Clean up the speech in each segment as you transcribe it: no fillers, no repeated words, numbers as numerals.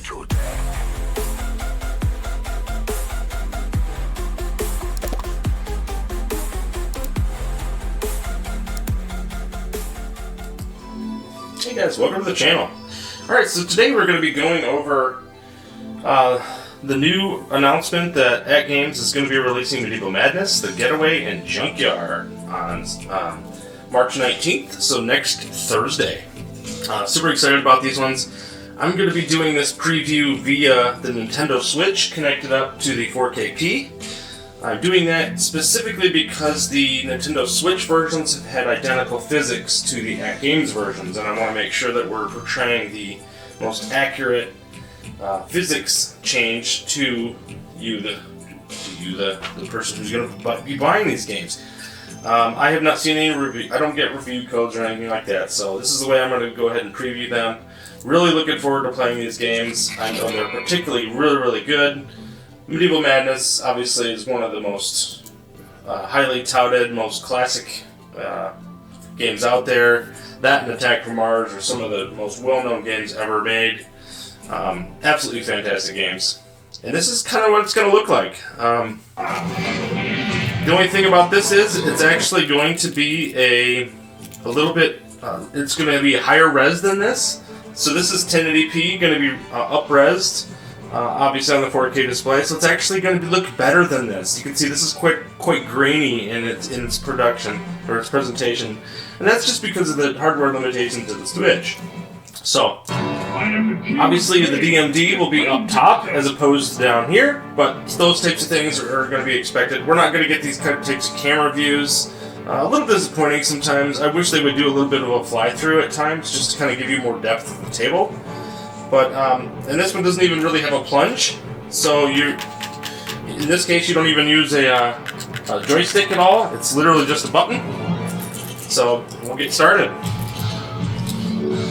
Hey guys, welcome to the channel. Alright, so today we're going to be going over the new announcement that AtGames is going to be releasing Medieval Madness, the Getaway, and Junkyard on March 19th, so next Thursday. Super excited about these ones. I'm going to be doing this preview via the Nintendo Switch connected up to the 4K-P. I'm doing that specifically because the Nintendo Switch versions have had identical physics to the AtGames versions, and I want to make sure that we're portraying the most accurate physics change to you, the person who's going to be buying these games. I have not seen any review. I don't get review codes or anything like that, so this is the way I'm going to go ahead and preview them. Really looking forward to playing these games. I know they're particularly really good. Medieval Madness, obviously, is one of the most highly touted, most classic games out there. That and Attack from Mars are some of the most well-known games ever made. Absolutely fantastic games. And this is kind of what it's going to look like. The only thing about this is it's actually going to be a little bit, it's going to be a higher res than this. So this is 1080p, going to be up-resed. Obviously on the 4K display, so it's actually going to look better than this. You can see this is quite grainy in its production or its presentation, and that's just because of the hardware limitations of the Switch. So obviously the DMD will be up top as opposed to down here, but those types of things are going to be expected. We're not going to get these types of camera views. A little disappointing sometimes. I wish they would do a little bit of a fly-through at times, just to kind of give you more depth of the table. But, and this one doesn't even really have a plunge, so in this case you don't even use a joystick at all, it's literally just a button. So, we'll get started.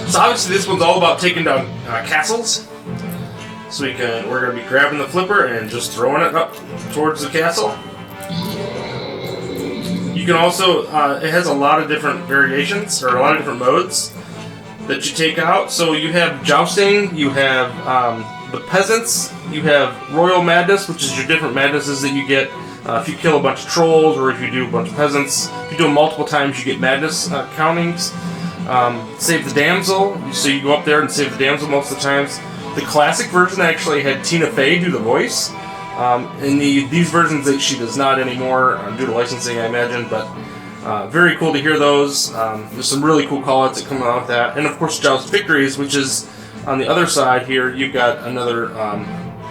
So obviously this one's all about taking down castles. So we're going to be grabbing the flipper and just throwing it up towards the castle. You can also, it has a lot of different variations, or a lot of different modes that you take out. So you have jousting, you have the peasants, you have royal madness, which is your different madnesses that you get if you kill a bunch of trolls or if you do a bunch of peasants. If you do them multiple times, you get madness countings. Save the damsel, so you go up there and save the damsel most of the times. The classic version actually had Tina Fey do the voice. In these versions she does not anymore due to licensing, I imagine, but very cool to hear those. There's some really cool callouts that come out of that. And of course, Joust Victories, which is on the other side here, you've got another,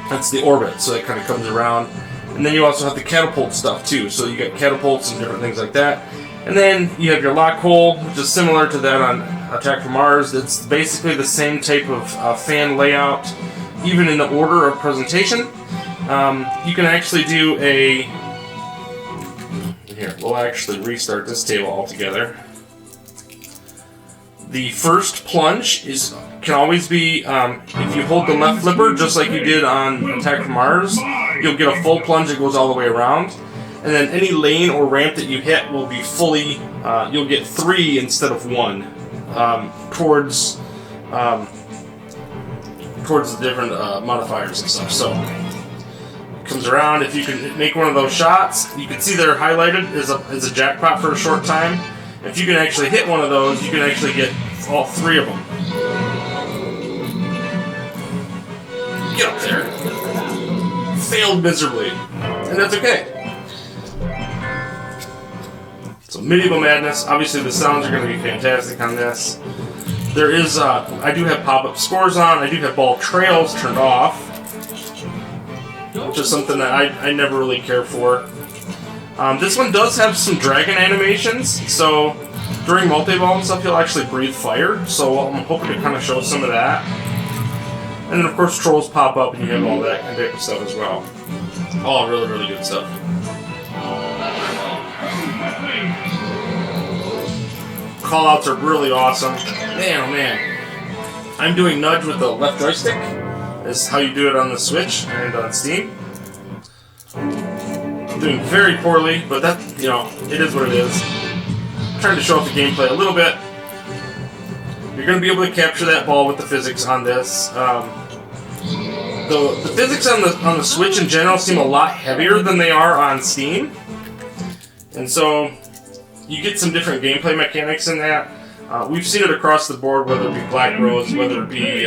that's the orbit, so that kind of comes around. And then you also have the catapult stuff too, so you got catapults and different things like that. And then you have your lock hole, which is similar to that on Attack from Mars. It's basically the same type of fan layout, even in the order of presentation. You can actually do a... Here, we'll actually restart this table altogether. The first plunge can always be, if you hold the left flipper, just like you did on Attack from Mars, you'll get a full plunge that goes all the way around. And then any lane or ramp that you hit will be fully, you'll get 3 instead of 1 towards the different modifiers and stuff. So comes around. If you can make one of those shots, you can see they're highlighted as a jackpot for a short time. If you can actually hit one of those, you can actually get all 3 of them. Get up there. Failed miserably. And that's okay. So Medieval Madness, obviously the sounds are going to be fantastic on this. There is, I do have pop-up scores on, I do have ball trails turned off, which is something that I never really care for. This one does have some dragon animations, so during multi-ball and stuff you'll actually breathe fire, so I'm hoping to kind of show some of that. And then of course trolls pop up and you have all that kind of stuff as well. All really good stuff. Callouts are really awesome. Man, oh man. I'm doing nudge with the left joystick. Is how you do it on the Switch and on Steam. I'm doing very poorly, but that, it is what it is. I'm trying to show off the gameplay a little bit. You're going to be able to capture that ball with the physics on this. the physics on the Switch in general seem a lot heavier than they are on Steam, and so you get some different gameplay mechanics in that. We've seen it across the board, whether it be Black Rose, whether it be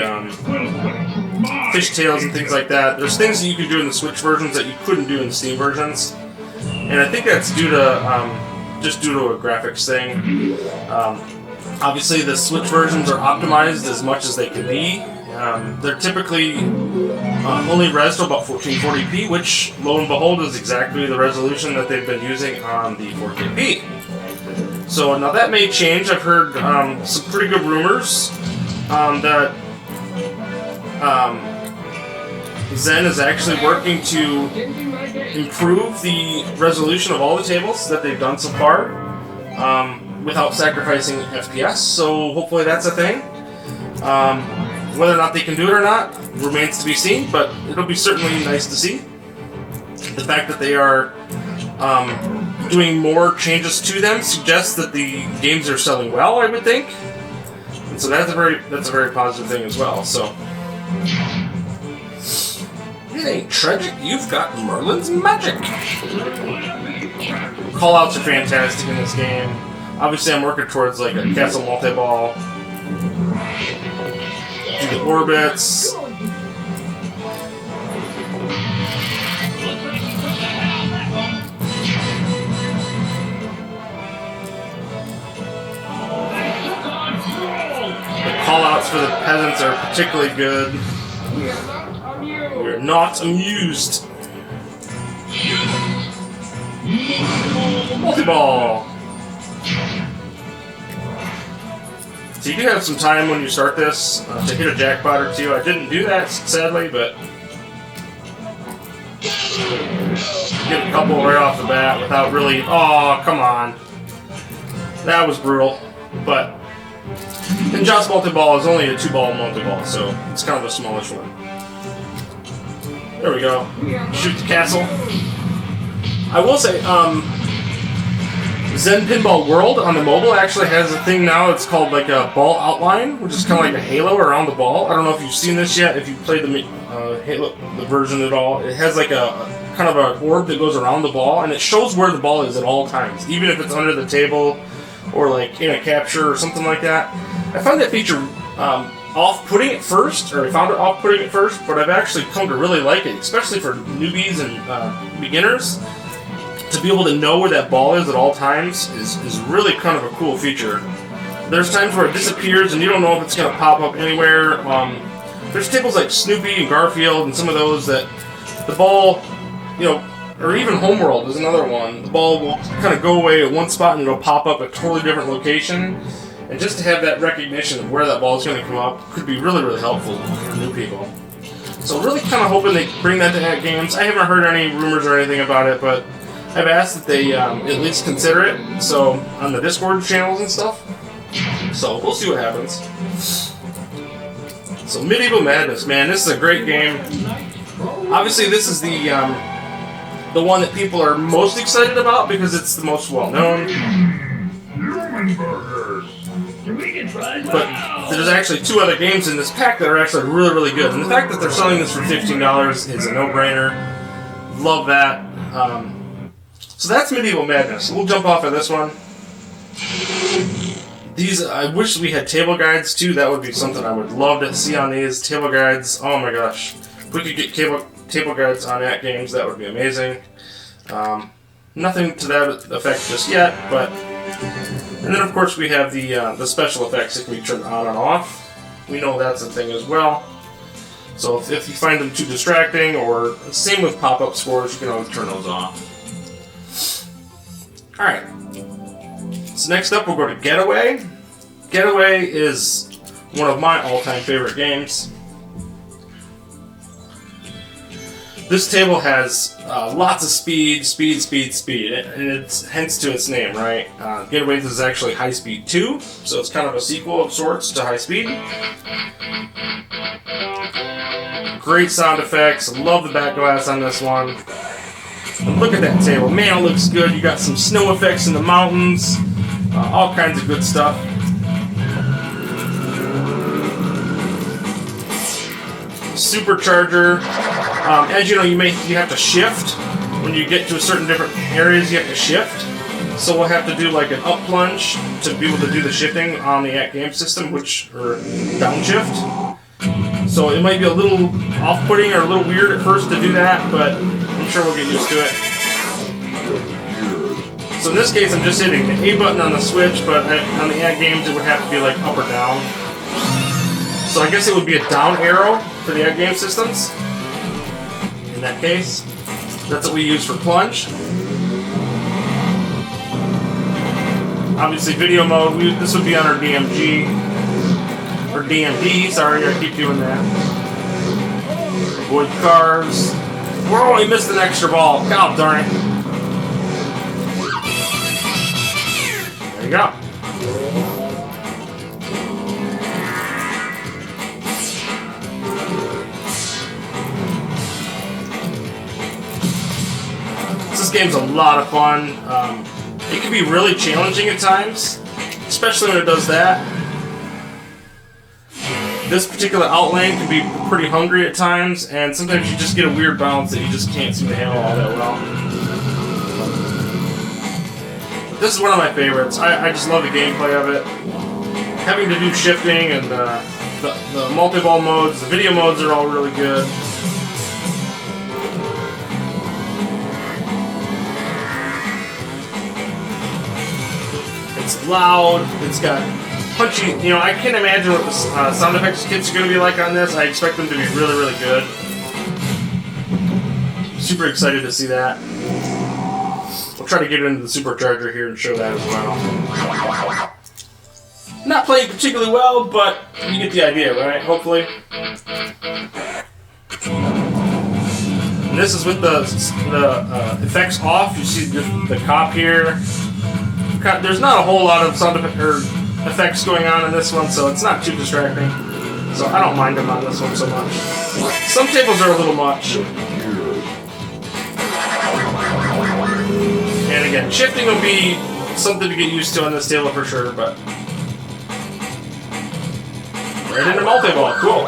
Fishtails and things like that. There's things that you can do in the Switch versions that you couldn't do in the Steam versions, and I think that's due to just due to a graphics thing. Obviously, the Switch versions are optimized as much as they can be. They're typically only res to about 1440p, which, lo and behold, is exactly the resolution that they've been using on the 4K. So now that may change. I've heard some pretty good rumors that Zen is actually working to improve the resolution of all the tables that they've done so far without sacrificing FPS, so hopefully that's a thing. Whether or not they can do it or not remains to be seen, but it'll be certainly nice to see. The fact that they are doing more changes to them suggests that the games are selling well, I would think. And so that's a very positive thing as well. So it ain't tragic, you've got Merlin's magic. Callouts are fantastic in this game. Obviously I'm working towards like a castle multi-ball. Do the orbits. Callouts for the peasants are particularly good. We're not amused. Multi-ball. So you do have some time when you start this to hit a jackpot or two. I didn't do that, sadly, but get a couple right off the bat without really... Oh, come on. That was brutal. But... And Joss multi-ball is only a 2-ball multi-ball, so it's kind of a smallish one. There we go. Shoot the castle. I will say, Zen Pinball World on the mobile actually has a thing now. It's called like a ball outline, which is kind of like a halo around the ball. I don't know if you've seen this yet. If you played the Halo the version at all, it has like a kind of an orb that goes around the ball, and it shows where the ball is at all times, even if it's under the table or like in a capture or something like that. I found that feature off-putting at first, or I found it off-putting at first, but I've actually come to really like it, especially for newbies and beginners. To be able to know where that ball is at all times is really kind of a cool feature. There's times where it disappears and you don't know if it's going to pop up anywhere. There's tables like Snoopy and Garfield and some of those that the ball, you know, or even Homeworld is another one. The ball will kind of go away at one spot and it'll pop up at a totally different location. And just to have that recognition of where that ball is going to come up could be really, really helpful for new people. So really kind of hoping they bring that to AtGames. I haven't heard any rumors or anything about it, but I've asked that they at least consider it. So on the Discord channels and stuff. So we'll see what happens. So Medieval Madness, man, this is a great game. Obviously, this is the one that people are most excited about because it's the most well-known. But there's actually 2 other games in this pack that are actually really, really good. And the fact that they're selling this for $15 is a no-brainer. Love that. So that's Medieval Madness. We'll jump off of this one. These, I wish we had table guides too. That would be something I would love to see on these. Table guides, oh my gosh. If we could get table guides on AtGames, that would be amazing. Nothing to that effect just yet, but... And then of course we have the special effects that can be turned on and off. We know that's a thing as well. So if you find them too distracting, or same with pop-up scores, you can always turn those off. Alright. So next up we'll go to Getaway. Getaway is one of my all-time favorite games. This table has lots of speed, and it's hence to its name, right? Getaway is actually High Speed 2, so it's kind of a sequel of sorts to High Speed. Great sound effects, love the back glass on this one. And look at that table, man, it looks good. You got some snow effects in the mountains, all kinds of good stuff. supercharger. As you know, you have to shift when you get to certain different areas. You have to shift. So we'll have to do like an up plunge to be able to do the shifting on the AtGames system, or downshift. So it might be a little off-putting or a little weird at first to do that, but I'm sure we'll get used to it. So in this case, I'm just hitting the A button on the Switch, but on the AtGames it would have to be like up or down. So I guess it would be a down arrow for the AtGames systems. In that case, that's what we use for plunge. Obviously, video mode, this would be on our DMG, or DMD, sorry, I keep doing that. Avoid cars. Whoa, he missed an extra ball. God darn it. There you go. This game's a lot of fun. It can be really challenging at times, especially when it does that. This particular outlane can be pretty hungry at times, and sometimes you just get a weird bounce that you just can't seem to handle all that well. But this is one of my favorites. I just love the gameplay of it. Having to do shifting and the multi-ball modes, the video modes are all really good. It's loud, it's got punchy, you know, I can't imagine what the sound effects kits are going to be like on this. I expect them to be really, really good. Super excited to see that. We'll try to get into the supercharger here and show that as well. Not playing particularly well, but you get the idea, right? Hopefully. And this is with the effects off. You see the cop here. There's not a whole lot of sound effects going on in this one, so it's not too distracting. So I don't mind them on this one so much. Some tables are a little much. And again, shifting will be something to get used to on this table for sure, but... Right into multi-ball, cool.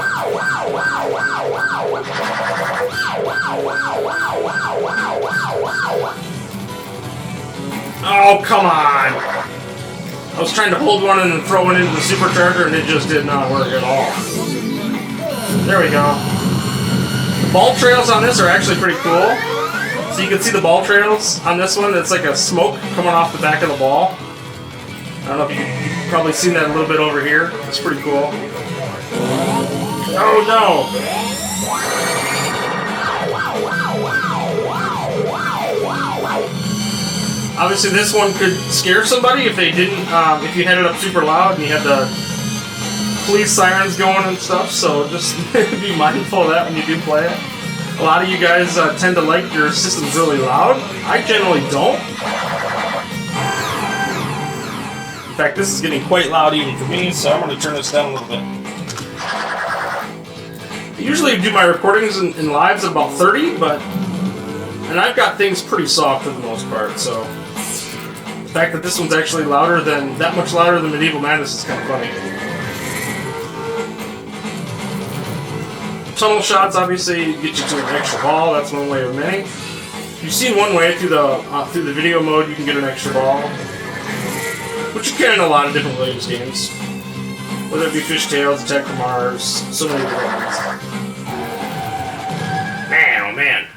Oh, come on! I was trying to hold one and then throw one into the supercharger and it just did not work at all. There we go. The ball trails on this are actually pretty cool. So you can see the ball trails on this one. It's like a smoke coming off the back of the ball. I don't know if you've probably seen that a little bit over here. It's pretty cool. Oh no! Obviously, this one could scare somebody if they didn't. If you had it up super loud and you had the police sirens going and stuff. So just be mindful of that when you do play it. A lot of you guys tend to like your systems really loud. I generally don't. In fact, this is getting quite loud even for me, so I'm going to turn this down a little bit. I usually do my recordings in lives at about 30, and I've got things pretty soft for the most part, so the fact that this one's actually that much louder than Medieval Madness is kind of funny. Tunnel shots obviously get you to an extra ball. That's one way of many. You've seen one way through the video mode. You can get an extra ball, which you can in a lot of different Williams games. Whether it be Fishtails, Attack from Mars, so many different ones. Man, oh man.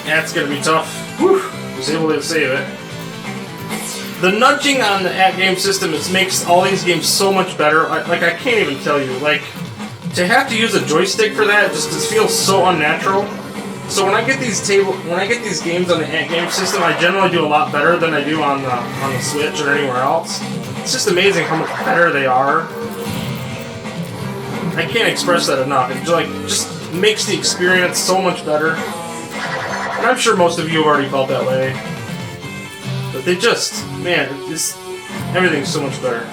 That's gonna be tough. Whew, was able to save it. The nudging on the AtGames system makes all these games so much better. I can't even tell you. Like, to have to use a joystick for that just feels so unnatural. So when I get these games on the AtGames system, I generally do a lot better than I do on the Switch or anywhere else. It's just amazing how much better they are. I can't express that enough. It just makes the experience so much better. And I'm sure most of you have already felt that way. But they just, man, everything's so much better.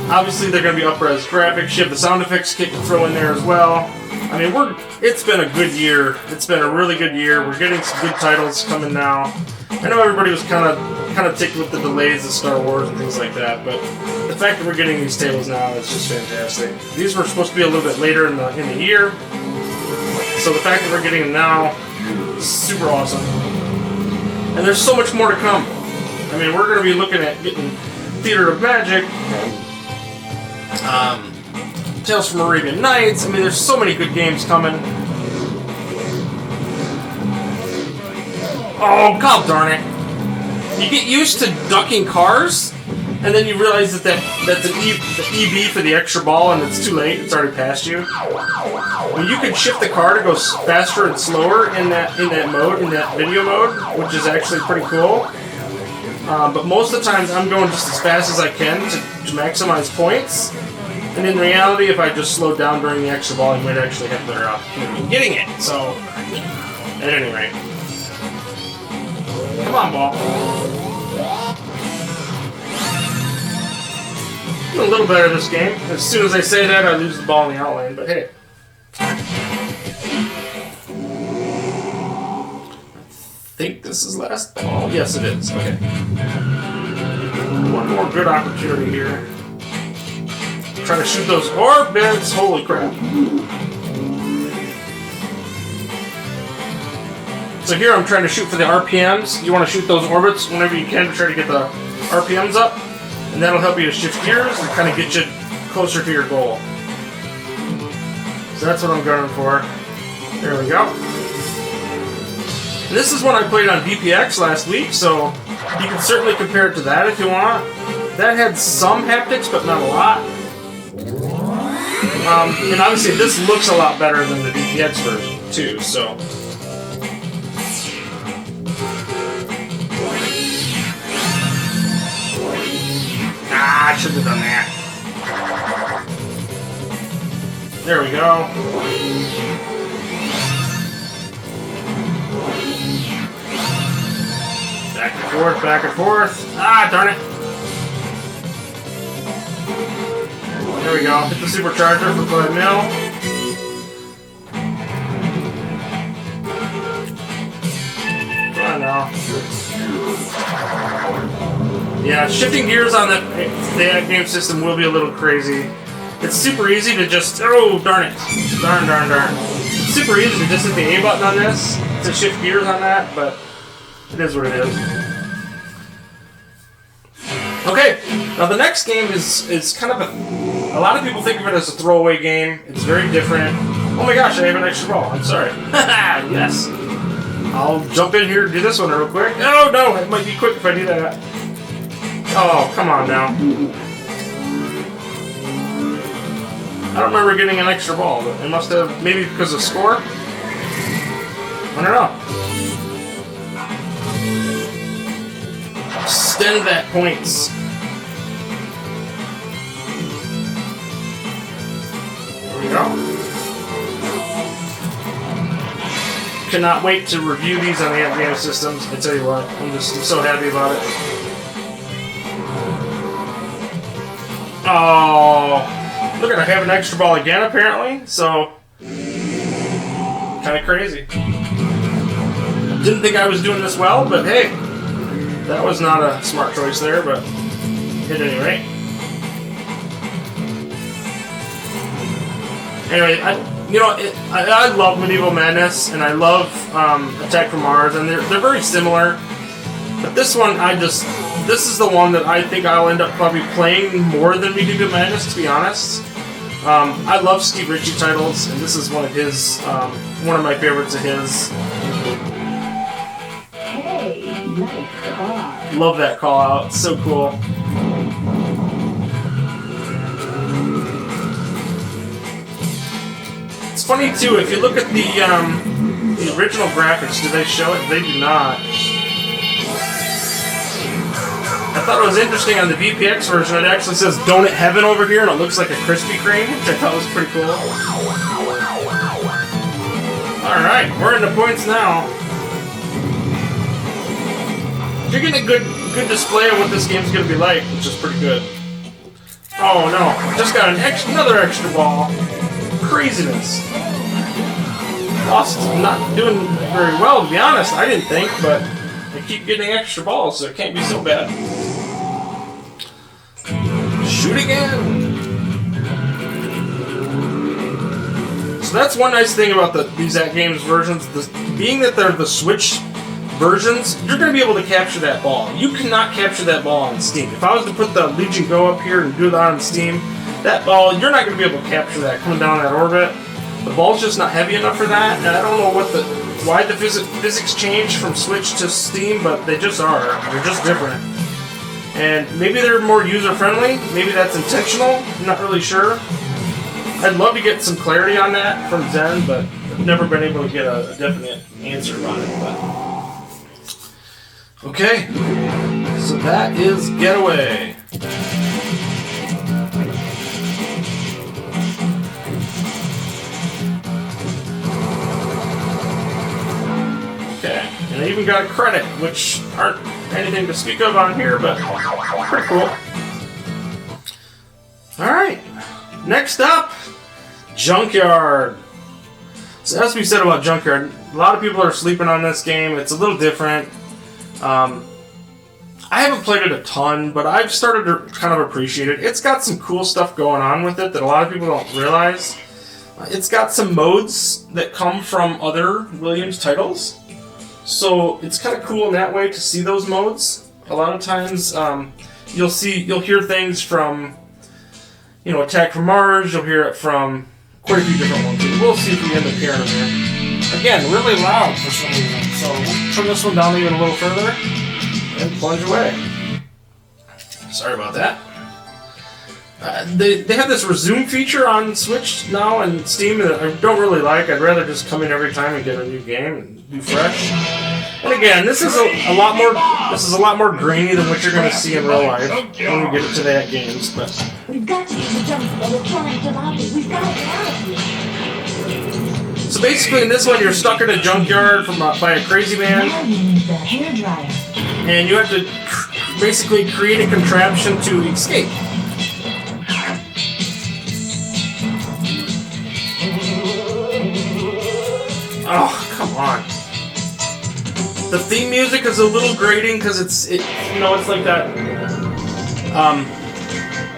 Obviously, they're going to be up-res graphics. You have the sound effects kit to throw in there as well. I mean, it's been a good year. It's been a really good year. We're getting some good titles coming now. I know everybody was kind of ticked with the delays of Star Wars and things like that, but the fact that we're getting these titles now is just fantastic. These were supposed to be a little bit later in the year, so the fact that we're getting them now is super awesome. And there's so much more to come. I mean, we're going to be looking at getting Theater of Magic, Tales from Arabian Nights. I mean, there's so many good games coming. Oh, god darn it. You get used to ducking cars, and then you realize that's the EB for the extra ball, and it's too late. It's already past you. Well, you can shift the car to go faster and slower in that mode, in that video mode, which is actually pretty cool. But most of the times, I'm going just as fast as I can to maximize points. And in reality, if I just slowed down during the extra ball, I might actually have better opportunity in getting it. So, at any rate. Come on, ball. I'm a little better this game. As soon as I say that, I lose the ball in the outlane, but hey. I think this is last ball. Yes, it is. Okay. One more good opportunity here. Try to shoot those orbits. Holy crap. So here I'm trying to shoot for the RPMs. You want to shoot those orbits whenever you can to try to get the RPMs up. And that'll help you to shift gears and kind of get you closer to your goal. So that's what I'm going for. There we go. And this is one I played on VPX last week, so you can certainly compare it to that if you want. That had some haptics, but not a lot. And obviously this looks a lot better than the VPX version too, so. Ah, I should have done that. There we go. Back and forth, back and forth. Ah, darn it. There we go. Hit the supercharger for 5 mil. Come on now. Yeah, shifting gears on the AtGames system will be a little crazy. It's super easy to just... Oh, darn it. Darn. It's super easy to just hit the A button on this to shift gears on that, but it is what it is. Okay, now the next game is kind of a lot of people think of it as a throwaway game. It's very different. Oh my gosh, I have an extra ball. I'm sorry. Yes. I'll jump in here and do this one real quick. Oh no, it might be quick if I do that. Oh, come on now. I don't remember getting an extra ball, but it must have, maybe because of score? I don't know. Extend that points. There we go. Cannot wait to review these on the AtGames systems. I tell you what, I'm so happy about it. Oh, look at, I have an extra ball again apparently, so kind of crazy. Didn't think I was doing this well, but hey, that was not a smart choice there, but at any rate. Anyway, I love Medieval Madness, and I love Attack from Mars, and they're very similar. But this one, this is the one that I think I'll end up probably playing more than Medieval Madness, to be honest. I love Steve Ritchie titles, and this is one of his, one of my favorites of his. Hey, nice car. Love that call out, it's so cool. It's funny too, if you look at the original graphics, do they show it? They do not. I thought it was interesting on the VPX version, it actually says Donut Heaven over here, and it looks like a Krispy Kreme, which I thought was pretty cool. Alright, we're into points now. You're getting a good display of what this game's going to be like, which is pretty good. Oh no, just got another extra ball. Craziness. Lost, not doing very well, to be honest, I didn't think, but I keep getting extra balls, so it can't be so bad. Shoot again! So that's one nice thing about these AtGames versions. Being that they're the Switch versions, you're going to be able to capture that ball. You cannot capture that ball on Steam. If I was to put the Legion Go up here and do that on Steam, that ball, you're not going to be able to capture that coming down that orbit. The ball's just not heavy enough for that, and I don't know why the physics changed from Switch to Steam, but they just are. They're just different. And maybe they're more user-friendly. Maybe that's intentional. I'm not really sure. I'd love to get some clarity on that from Zen, but I've never been able to get a definite answer on it. But okay, so that is Getaway. Okay, and I even got a credit, which aren't anything to speak of on here, but pretty cool. Alright, next up, Junkyard. So as we said about Junkyard, a lot of people are sleeping on this game. It's a little different. I haven't played it a ton, but I've started to kind of appreciate it. It's got some cool stuff going on with it that a lot of people don't realize. It's got some modes that come from other Williams titles. So it's kind of cool in that way to see those modes. A lot of times you'll hear things from, Attack from Mars. You'll hear it from quite a few different ones. We'll see if we end up hearing them here. Again, really loud for some reason. So we'll turn this one down even a little further and plunge away. Sorry about that. They have this resume feature on Switch now and Steam that I don't really like. I'd rather just come in every time and get a new game and do fresh. And again, this is a lot more grainy than what you're going to see in real life when we get to the AtGames. But We've got to use the junkyard. They're trying to rob me. We've got to get out of here. so basically, in this one, you're stuck in a junkyard by a crazy man, Now you need the hairdryer. and you have to basically create a contraption to escape. Oh, come on. The theme music is a little grating because it's like that.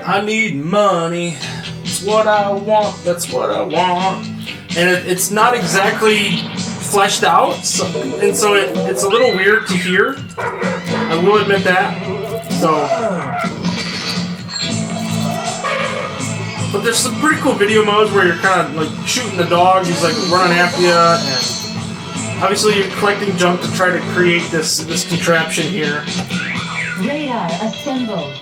I need money. It's what I want. That's what I want. And it's not exactly fleshed out, so it's a little weird to hear. I will admit that. But there's some pretty cool video modes where you're kind of like shooting the dog. He's like running after you, and obviously you're collecting junk to try to create this contraption here. Radar assembled.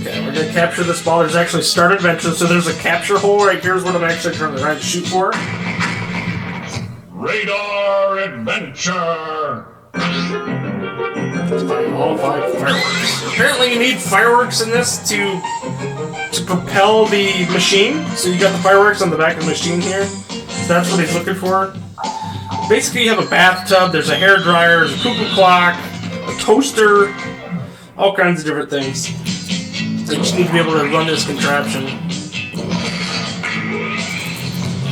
Okay, we're gonna capture this ball. There's actually start adventure, so there's a capture hole right here's what I'm actually trying to shoot for. Radar adventure! Let's find all 5 fireworks. Apparently you need fireworks in this to propel the machine. So you got the fireworks on the back of the machine here. So that's what he's looking for. Basically you have a bathtub, there's a hairdryer, there's a cuckoo clock, a toaster, all kinds of different things. So you just need to be able to run this contraption.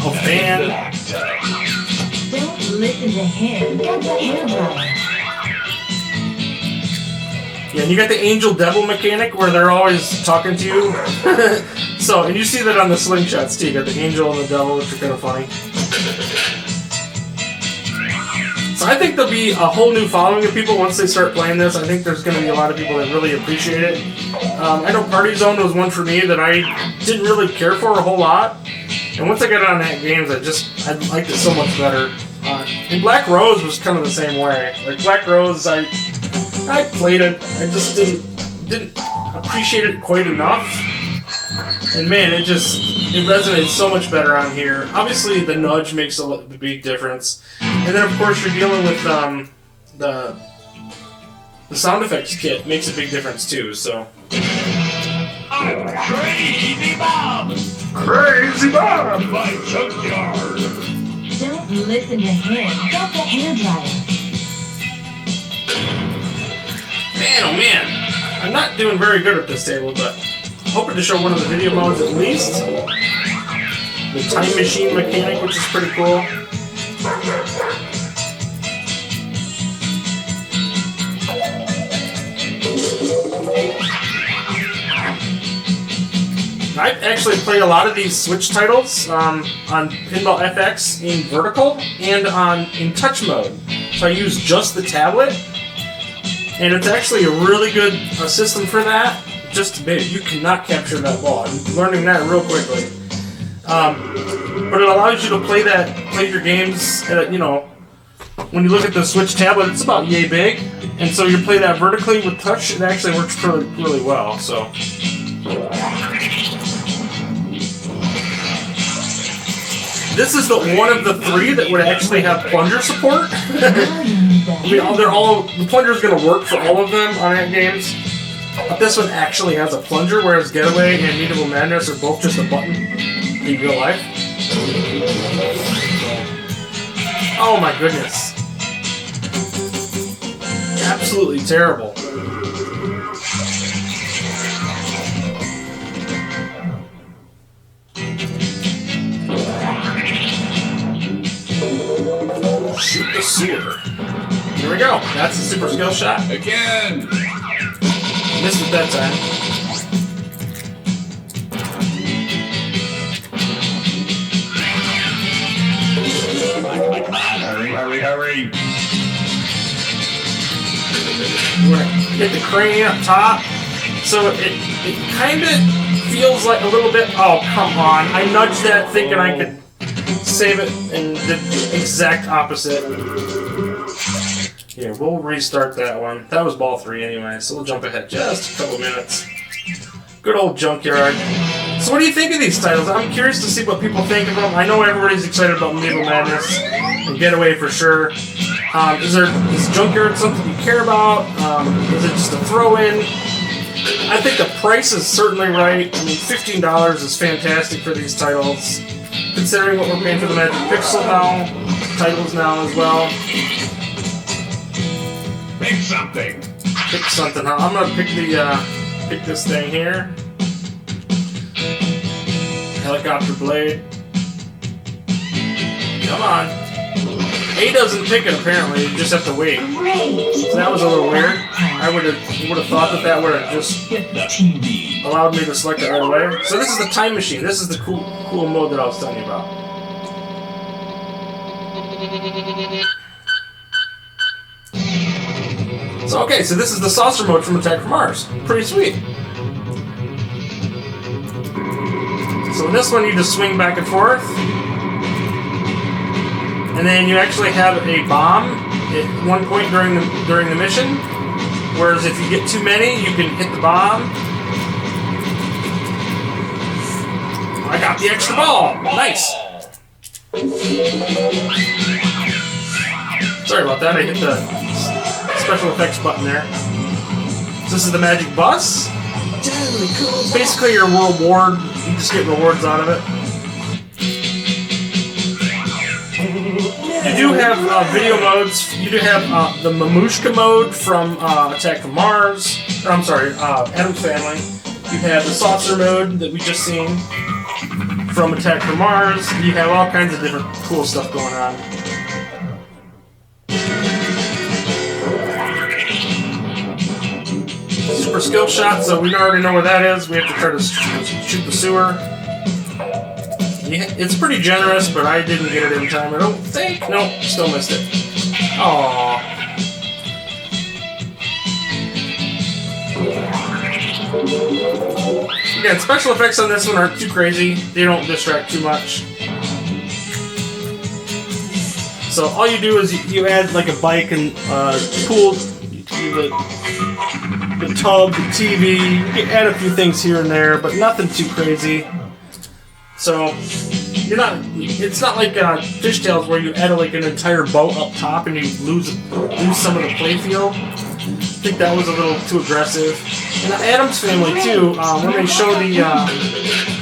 A fan. Don't listen to him. Get the hairdryer. Yeah, and you got the angel devil mechanic where they're always talking to you. So, and you see that on the slingshots too. You got the angel and the devil, which are kind of funny. So I think there'll be a whole new following of people once they start playing this. I think there's going to be a lot of people that really appreciate it. I know Party Zone was one for me that I didn't really care for a whole lot. And once I got on AtGames, I liked it so much better. And Black Rose was kind of the same way. Like Black Rose, I played it. I just didn't appreciate it quite enough. And man, it resonates so much better on here. Obviously, the nudge makes a big difference. And then, of course, you're dealing with the sound effects kit makes a big difference too. So. I'm Crazy Bob! Crazy Bob! My Junkyard! Don't listen to him. Got the hairdryer. Man, oh man, I'm not doing very good at this table, but hoping to show one of the video modes at least. The time machine mechanic, which is pretty cool. I've actually played a lot of these Switch titles on Pinball FX in vertical and in touch mode. So I use just the tablet, and it's actually a really good system for that. Just a you cannot capture that ball. I'm learning that real quickly. But it allows you to play your games. When you look at the Switch tablet, it's about yay big, and so you play that vertically with touch. It actually works really, really well. So. This is one of the 3 that would actually have plunger support. I mean, the plunger is going to work for all of them on AtGames. But this one actually has a plunger, whereas Getaway and Medieval Madness are both just a button in real life. Oh my goodness. Absolutely terrible. Shoot the sewer. Here we go. That's the super skill shot. Again! Missed it that time. Hurry! We're gonna hit the crane up top. So it kind of feels like a little bit. Oh, come on. I nudged that thinking I could save it and did the exact opposite. Here, we'll restart that one. That was ball 3 anyway, so we'll jump ahead just a couple minutes. Good old Junkyard. So what do you think of these titles? I'm curious to see what people think of them. I know everybody's excited about Medieval Madness and Getaway for sure. Is Junkyard something you care about? Is it just a throw-in? I think the price is certainly right. I mean, $15 is fantastic for these titles, considering what we're paying for the Magic Pixel titles now as well. Pick something! Pick something, huh? I'm gonna pick this thing here. Helicopter blade. Come on. A doesn't pick it apparently, you just have to wait. So that was a little weird. I would have thought that would have just allowed me to select it right away. So this is the time machine. This is the cool mode that I was telling you about. So okay, so this is the saucer mode from Attack from Mars. Pretty sweet. So in this one you just swing back and forth. And then you actually have a bomb at one point during the mission. Whereas if you get too many, you can hit the bomb. I got the extra ball. Nice. Sorry about that. I hit the special effects button there. So this is the magic bus. It's basically your reward. You just get rewards out of it. You do have video modes. You do have the Mamushka mode from Attack from Mars. Or, I'm sorry, Adam's Family. You have the saucer mode that we just seen from Attack from Mars. You have all kinds of different cool stuff going on. Super skill shot, so we already know where that is. We have to try to shoot the sewer. Yeah, it's pretty generous, but I didn't get it in time, I don't think. Nope, still missed it. Aww. Again, special effects on this one aren't too crazy. They don't distract too much. So all you do is you add like a bike and pool, the tub, the TV. You can add a few things here and there, but nothing too crazy. So it's not like Fishtails where you add like an entire boat up top and you lose some of the playfield. think that was a little too aggressive. And the Addams Family too. When they show the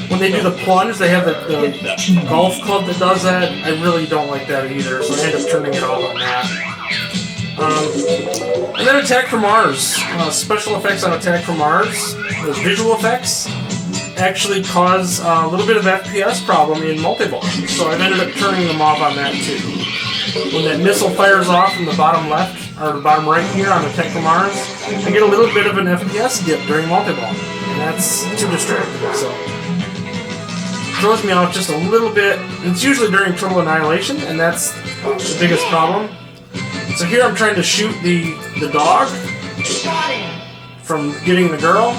when they do the plunge, they have the golf club that does that. I really don't like that either, so I end up turning it off on that. And then Attack from Mars. Special effects on Attack from Mars, those visual effects, actually cause a little bit of FPS problem in multi-ball. So I've ended up turning them off on that too. When that missile fires off from the bottom left, or the bottom right here on Attack from Mars, I get a little bit of an FPS dip during multi-ball. And that's too distracting, so it throws me off just a little bit. It's usually during Total Annihilation, and that's the biggest problem. So here I'm trying to shoot the dog from getting the girl.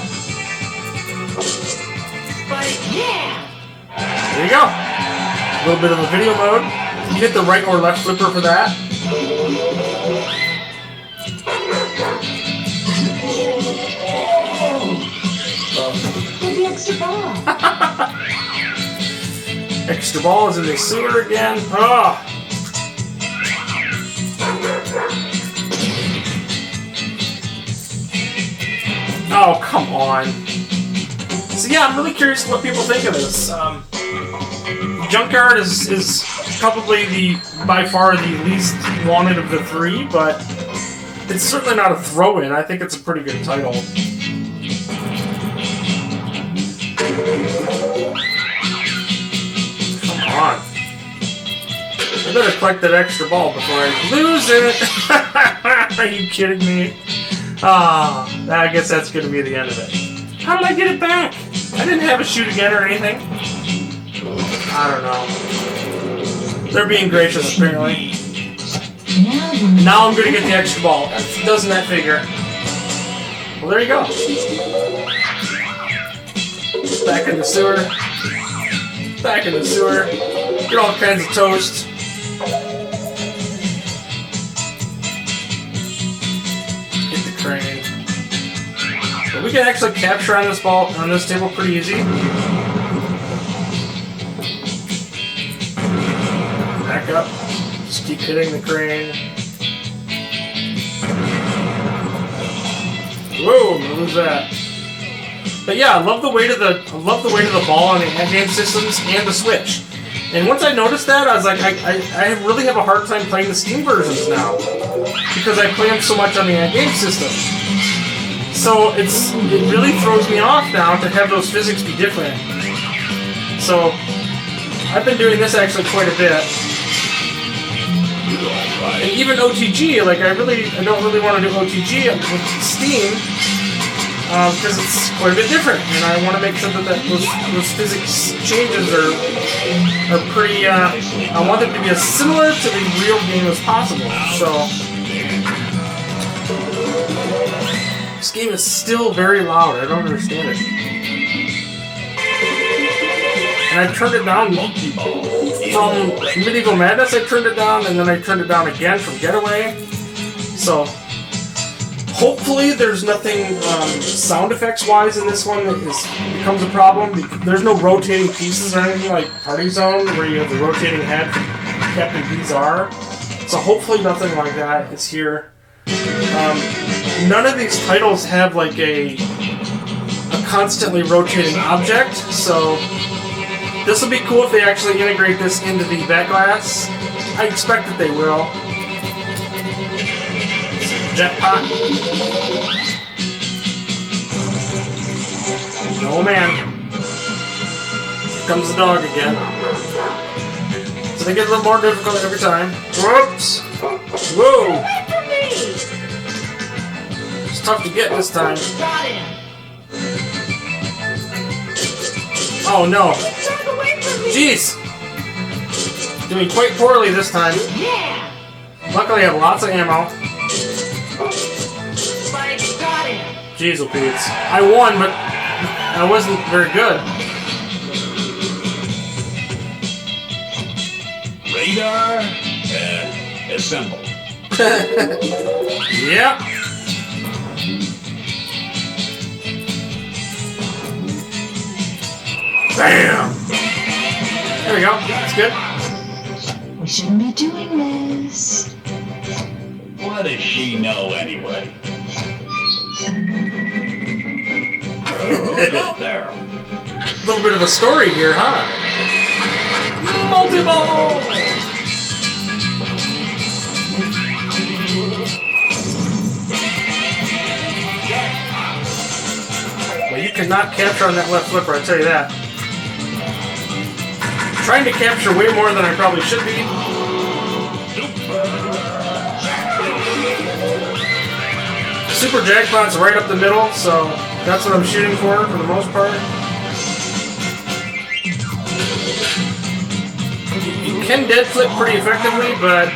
There you go. A little bit of a video mode. You hit the right or left flipper for that. The extra ball. Extra ball is in the sewer again. Oh. Oh, come on. So yeah, I'm really curious what people think of this. Junkyard is probably by far the least wanted of the three, but it's certainly not a throw-in. I think it's a pretty good title. Come on. I better collect that extra ball before I lose it. Are you kidding me? I guess that's going to be the end of it. How did I get it back? I didn't have a shoot again or anything. I don't know. They're being gracious, apparently. Now I'm going to get the extra ball. Doesn't that figure? Well, there you go. Back in the sewer. Back in the sewer. Get all kinds of toast. Hit the crane. But we can actually capture on this table pretty easy. Back up. Just keep hitting the crane. Whoa, what was that? But yeah, I love the weight of the ball on the AtGames systems and the Switch. And once I noticed that, I was like, I really have a hard time playing the Steam versions now because I play them so much on the AtGames system. So it really throws me off now to have those physics be different. So I've been doing this actually quite a bit. And even OTG, like I don't really want to do OTG with Steam because it's quite a bit different, and I want to make sure that those physics changes are pretty. I want them to be as similar to the real game as possible. So this game is still very loud. I don't understand it. And I turned it down from Medieval Madness. I turned it down, and then I turned it down again from Getaway. So hopefully there's nothing sound effects wise in this one that becomes a problem. There's no rotating pieces or anything like Party Zone where you have the rotating head from Captain Bizarre. So hopefully nothing like that is here. None of these titles have like a constantly rotating object, so this will be cool if they actually integrate this into the back glass. I expect that they will. Jetpack. Oh man. Here comes the dog again. So they get a little more difficult every time. Whoops! Whoa! It's tough to get this time. Oh no. Jeez! Doing quite poorly this time. Luckily I have lots of ammo. Jeez, oh Pete. I won, but I wasn't very good. Radar, assemble. Yep. Bam! There we go. That's good. We shouldn't be doing this. What does she know anyway? There. A little bit of a story here, huh? Multi-ball! Well, you cannot capture on that left flipper, I tell you that. Trying to capture way more than I probably should be. Super jackpot's right up the middle, so that's what I'm shooting for the most part. You can dead flip pretty effectively, but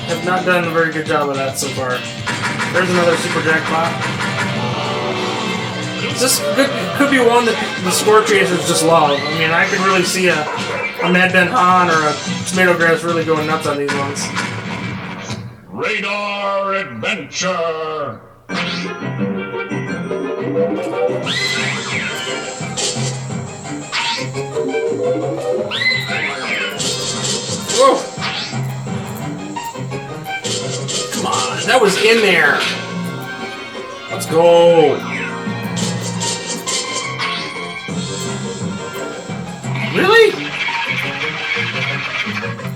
have not done a very good job of that so far. There's another super jackpot. This could be one that the score chasers just love. I mean, I could really see a Mad Ben Han or a Tomato Grass really going nuts on these ones. Radar adventure. Whoa! Come on, that was in there. Let's go. Really?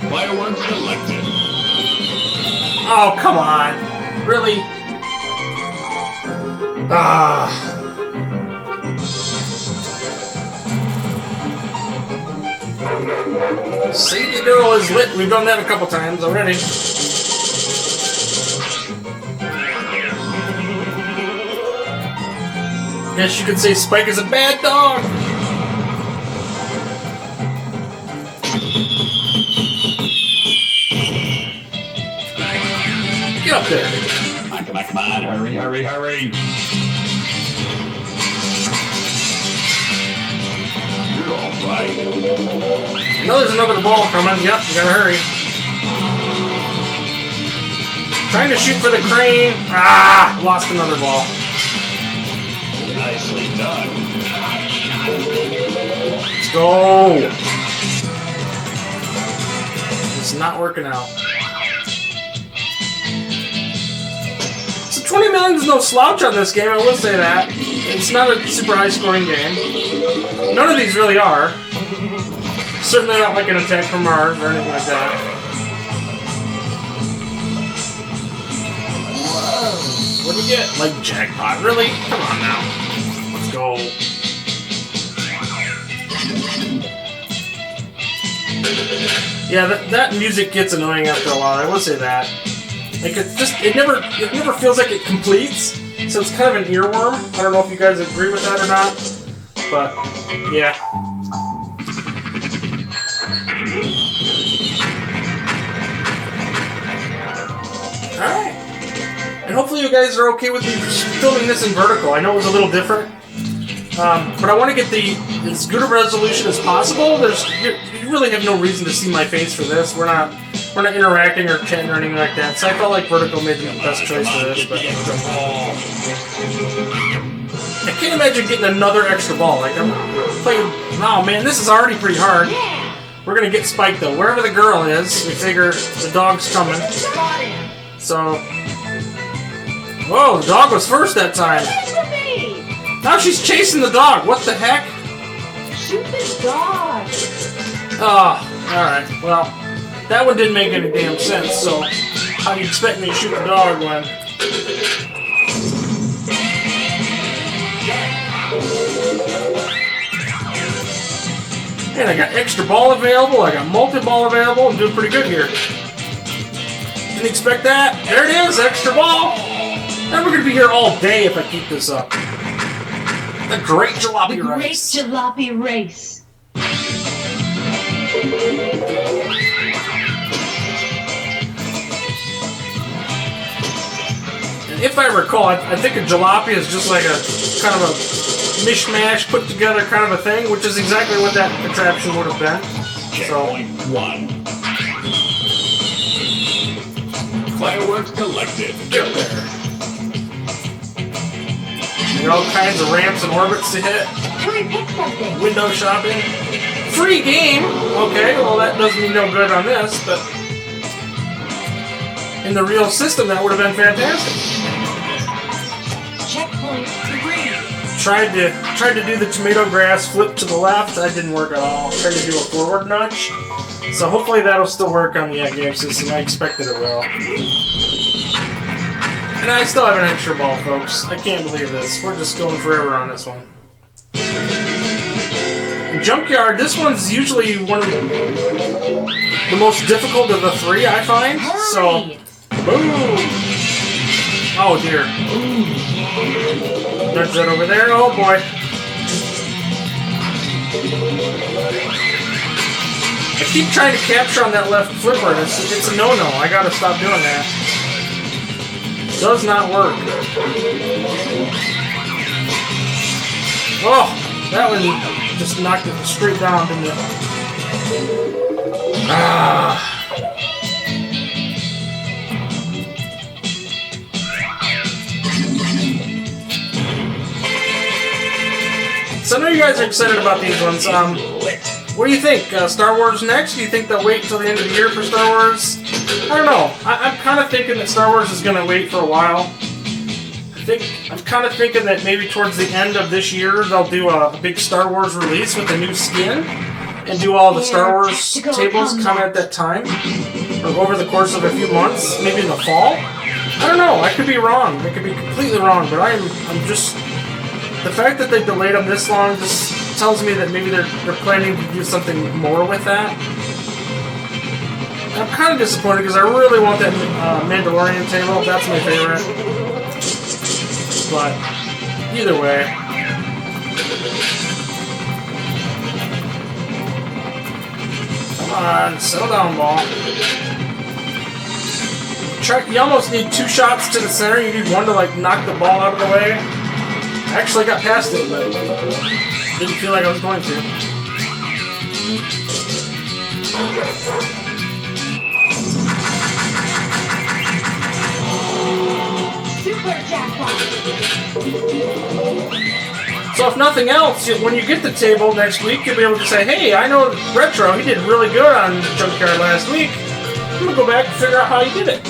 Fireworks collected. Oh, come on. Really? Ah. Save the girl is lit. We've done that a couple times already. Guess you could say Spike is a bad dog. Get up there. Come on, hurry. You're all right. I know there's another ball coming. Yep, you gotta hurry. Trying to shoot for the crane. Ah, lost another ball. Nicely done. Let's go. It's not working out. So 20 million is no slouch on this game, I will say that. It's not a super high scoring game. None of these really are. Certainly not like an Attack from Mars or anything like that. Whoa. What'd we get? Like jackpot. Really? Come on now. Let's go. Yeah, that music gets annoying after a while, I will say that. Like it never feels like it completes, so it's kind of an earworm. I don't know if you guys agree with that or not, but yeah. Alright. And hopefully you guys are okay with me filming this in vertical. I know it was a little different, but I want to get as good a resolution as possible. You really have no reason to see my face for this. We're not interacting or chatting or anything like that, so I felt like vertical made the best choice for this. But I can't imagine getting another extra ball. Like I'm playing. Oh man, this is already pretty hard. We're gonna get Spike though. Wherever the girl is, we figure the dog's coming. So, whoa, the dog was first that time. Now she's chasing the dog. What the heck? Shoot the dog. Oh, alright. Well, that one didn't make any damn sense, so how do you expect me to shoot the dog when... And I got extra ball available, I got multi-ball available, I'm doing pretty good here. Didn't expect that. There it is, extra ball! And we're gonna be here all day if I keep this up. The Great Jalopy Race. Great Jalopy Race. And if I recall, I think a jalopy is just like a kind of a mishmash, put together kind of a thing, which is exactly what that contraption would have been. So, Checkpoint 1. Fireworks collected. get there. There are all kinds of ramps and orbits to hit. Hurry, pick something. Window shopping. Free game! Okay, well that does me no good on this, but in the real system that would have been fantastic. Checkpoint 3. Tried to do the tomato grass flip to the left. That didn't work at all. Tried to do a forward nudge. So hopefully that'll still work on the AtGames system. I expected it will. And I still have an extra ball, folks. I can't believe this. We're just going forever on this one. Junkyard, this one's usually one of the most difficult of the three, I find. So, boom! Oh dear. Nudge that over there. Oh boy. I keep trying to capture on that left flipper. It's a no-no. I gotta stop doing that. Does not work. Oh, that one just knocked it straight down, didn't it? Ah. So I know you guys are excited about these ones. What do you think? Star Wars next? Do you think they'll wait until the end of the year for Star Wars? I don't know. I'm kind of thinking that Star Wars is going to wait for a while. I'm kind of thinking that maybe towards the end of this year they'll do a big Star Wars release with a new skin and do all the Star Wars tables come at that time or over the course of a few months, maybe in the fall. I don't know. I could be wrong. I could be completely wrong, but I'm just the fact that they delayed them this long just tells me that maybe they're planning to do something more with that. I'm kind of disappointed because I really want that Mandalorian table. That's my favorite. But either way, come on, settle down, ball. You almost need 2 shots to the center. You need one to like knock the ball out of the way. I actually got past it, but didn't feel like I was going to. Super jackpot. So if nothing else, when you get the table next week, you'll be able to say, hey, I know Retro, he did really good on Junkyard last week. I'm going to go back and figure out how he did it.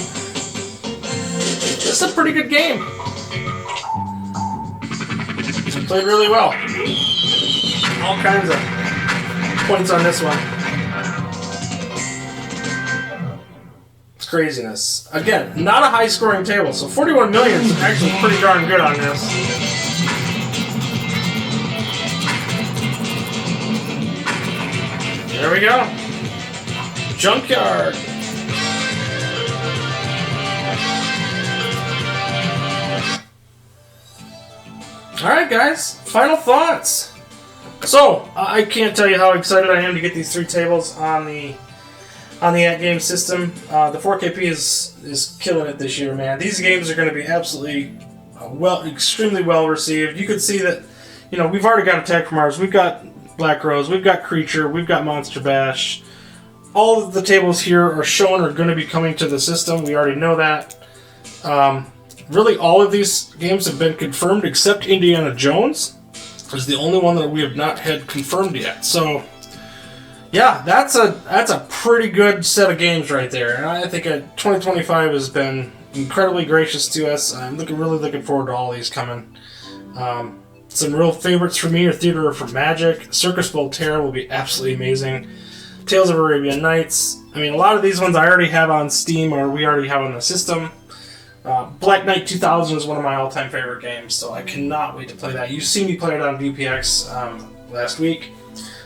It's a pretty good game. He played really well. All kinds of points on this one. It's craziness. Again, not a high-scoring table, so 41 million is actually pretty darn good on this. There we go. Junkyard. Alright guys, final thoughts. So, I can't tell you how excited I am to get these 3 tables on the AtGames system. The 4KP is killing it this year, man. These games are going to be absolutely extremely well received. You could see that, you know, we've already got Attack from Mars, we've got Black Rose, we've got Creature, we've got Monster Bash. All of the tables here are going to be coming to the system. We already know that. Really, all of these games have been confirmed except Indiana Jones. Is the only one that we have not had confirmed yet. So, yeah, that's a pretty good set of games right there. And I think 2025 has been incredibly gracious to us. I'm really looking forward to all these coming. Some real favorites for me are Theater for Magic. Circus Voltaire will be absolutely amazing. Tales of Arabian Nights. I mean, a lot of these ones I already have on Steam or we already have on the system. Black Knight 2000 is one of my all-time favorite games, so I cannot wait to play that. You've seen me play it on VPX last week.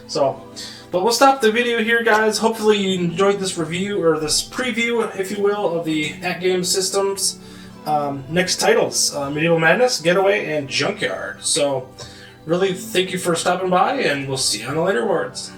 So, but we'll stop the video here, guys. Hopefully you enjoyed this review, or this preview, if you will, of the AtGames systems. Next titles, Medieval Madness, Getaway, and Junkyard. So, really thank you for stopping by, and we'll see you on the later words.